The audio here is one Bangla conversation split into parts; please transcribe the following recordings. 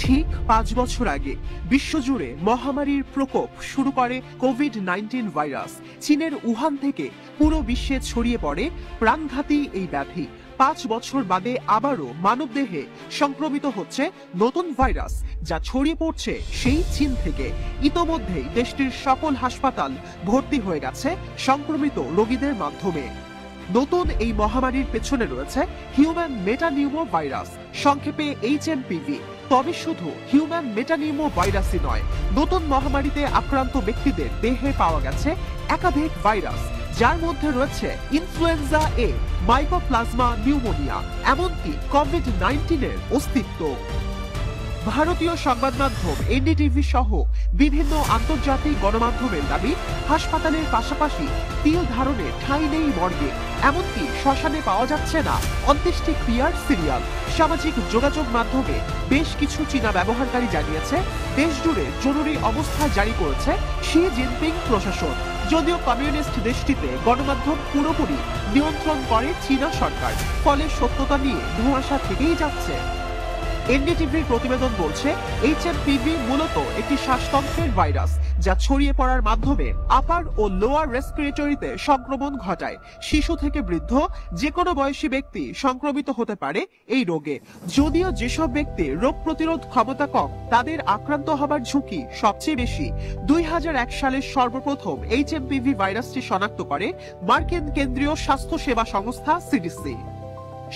ঠিক 5 বছর আগে বিশ্বজুড়ে মহামারীর প্রকোপ শুরু করে কোভিড-19 ভাইরাস। চীনের উহান থেকে পুরো বিশ্বে ছড়িয়ে পড়ে প্রাণঘাতী এই ব্যাধি। 5 বছর বাদে আবারও মানবদেহে সংক্রমিত হচ্ছে নতুন ভাইরাস, যা ছড়িয়ে পড়ছে সেই চীন থেকে। ইতোমধ্যেই দেশটির সকল হাসপাতাল ভর্তি হয়ে গেছে সংক্রমিত রোগীদের মাধ্যমে। নতুন এই মহামারীর পেছনে রয়েছে হিউম্যান মেটানিউমো ভাইরাস, সংক্ষেপে HMPV। তবে শুধু হিউম্যান মেটানিউমো ভাইরাসই নয়, নতুন মহামারীতে আক্রান্ত ব্যক্তিদের দেহে পাওয়া গেছে একাধিক ভাইরাস, যার মধ্যে রয়েছে ইনফ্লুয়েঞ্জা এ, মাইকোপ্লাজমা নিউমোনিয়া, এমনকি কোভিড-19 এর অস্তিত্ব। ভারতীয় সংবাদ মাধ্যম NDTV সহ বিভিন্ন আন্তর্জাতিক গণমাধ্যমের দাবি, হাসপাতালের পাশাপাশি তিল ধারণে ঠাঁই নেই মর্গে, এমনকি শ্মশানে পাওয়া যাচ্ছে না অন্ত্যেষ্টিক্রিয়ার সিরিয়াল। সামাজিক যোগাযোগ মাধ্যমে বেশ কিছু চীনা ব্যবহারকারী জানিয়েছে, দেশ জুড়ে জরুরি অবস্থা জারি করেছে শি জিনপিং প্রশাসন। যদিও কমিউনিস্ট দেশটিতে গণমাধ্যম পুরোপুরি নিয়ন্ত্রণ করে চীনা সরকার, ফলে সত্যতা নিয়ে ধোঁয়াশা থেকেই যাচ্ছে। NDTVর প্রতিবেদন বলছে, HMPV মূলত একটি শ্বাসতন্ত্রের ভাইরাস, যা ছড়িয়ে পড়ার মাধ্যমে আপার ও লোয়ার রেসপিরেটরিতে সংক্রমণ ঘটায়। শিশু থেকে বৃদ্ধ যে কোনো বয়সী ব্যক্তি সংক্রমিত হতে পারে এই রোগে। যদিও যেসব ব্যক্তির রোগ প্রতিরোধ ক্ষমতা কম, তাদের আক্রান্ত হবার ঝুঁকি সবচেয়ে বেশি। 2001 সালে সর্বপ্রথম HMPV ভাইরাসটি শনাক্ত করে মার্কিন কেন্দ্রীয় স্বাস্থ্য সেবা সংস্থা CDC।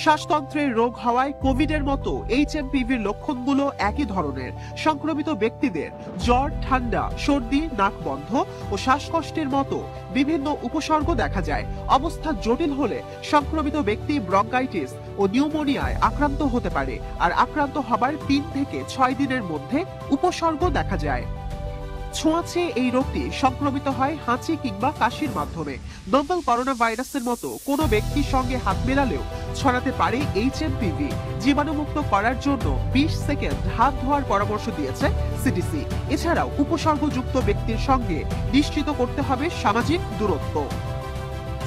শ্বাসতন্ত্রের রোগ হওয়ায় কোভিডের মতো HMPVর লক্ষণগুলো একই ধরনের। সংক্রমিত ব্যক্তিদের জ্বর, ঠান্ডা, সর্দি, নাক বন্ধ ও শ্বাসকষ্টের মতো বিভিন্ন উপসর্গ দেখা যায়। অবস্থা জটিল হলে সংক্রমিত ব্যক্তি ব্রঙ্কাইটিস ও নিউমোনিয়ায় আক্রান্ত হতে পারে, আর আক্রান্ত হবার 3 থেকে 6 দিনের মধ্যে উপসর্গ দেখা যায়। ছোঁয়াচে এই রোগটি সংক্রমিত হয় হাঁচি কিংবা কাশির মাধ্যমে। নোভেল করোনা ভাইরাসের মতো কোনো ব্যক্তির সঙ্গে হাত মেলালেও ছড়াতে পারে HMPV। জীবাণুমুক্ত করার জন্য 20 সেকেন্ড হাত ধোয়ার পরামর্শ দিয়েছে CDC। এছাড়াও উপসর্গযুক্ত ব্যক্তির সঙ্গে নিশ্চিত করতে হবে সামাজিক দূরত্ব।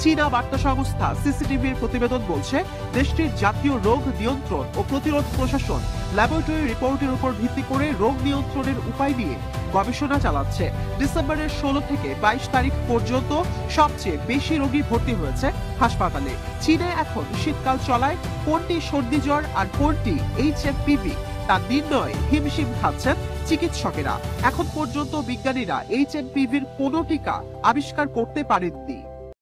চীনা বার্তা সংস্থা CCTVর প্রতিবেদন বলছে, দেশটির জাতীয় রোগ নিয়ন্ত্রণ ও প্রতিরোধ প্রশাসন ল্যাবরেটরি রিপোর্টের উপর ভিত্তি করে রোগ নিয়ন্ত্রণের উপায় নিয়ে গবেষণা চালাচ্ছে। ডিসেম্বরের 16 থেকে 22 তারিখ পর্যন্ত সবচেয়ে বেশি রোগী ভর্তি হয়েছে হাসপাতালে। চীনে এখন শীতকাল চলায় কোনটি সর্দি জ্বর আর কোনটি HMPV তা নির্ণয়ে হিমশিম খাচ্ছেন চিকিৎসকেরা। এখন পর্যন্ত বিজ্ঞানীরা HMPVর কোনো টিকা আবিষ্কার করতে পারেননি।